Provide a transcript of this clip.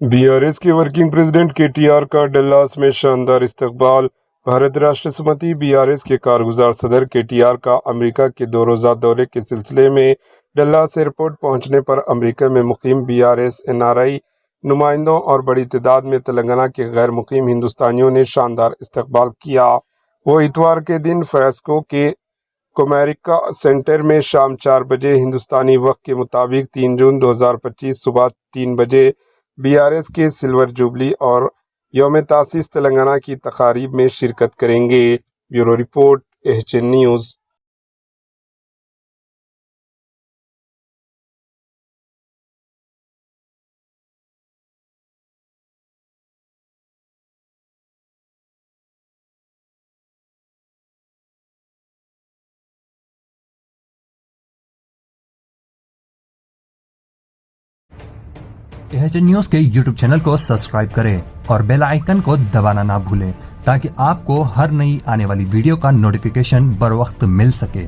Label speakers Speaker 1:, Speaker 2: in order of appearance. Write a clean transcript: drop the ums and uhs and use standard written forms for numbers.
Speaker 1: BRS के working president KTR का Dallas में शानदार इस्तकबाल। भारत राष्ट्र समिति बीआरएस के कारगुजार सदर केटीआर का अमेरिका के 2 रोज़ा दौरे के सिलसिले में डल्लास एयरपोर्ट पहुंचने पर अमेरिका में मुकीम बीआरएस एनआरआई नुमाइंदों और बड़ी तादाद में तेलंगाना के गैर मुकीम हिंदुस्तानियों ने शानदार इस्तकबाल किया। वो इतवार के दिन फ्रेस्को के कोमेरिका सेंटर में शाम 4 बजे हिंदुस्तानी वक्त के मुताबिक 3 जून 2025 सुबह 3 बजे बीआरएस के सिल्वर जुबली और यौम तासीस तेलंगाना की तकारीब में शिरकत करेंगे। Bureau report, HN news.
Speaker 2: HN news के यूट्यूब चैनल को सब्सक्राइब करें और बेल आइकन को दबाना ना भूलें ताकि आपको हर नई आने वाली वीडियो का नोटिफिकेशन बर वक्त मिल सके।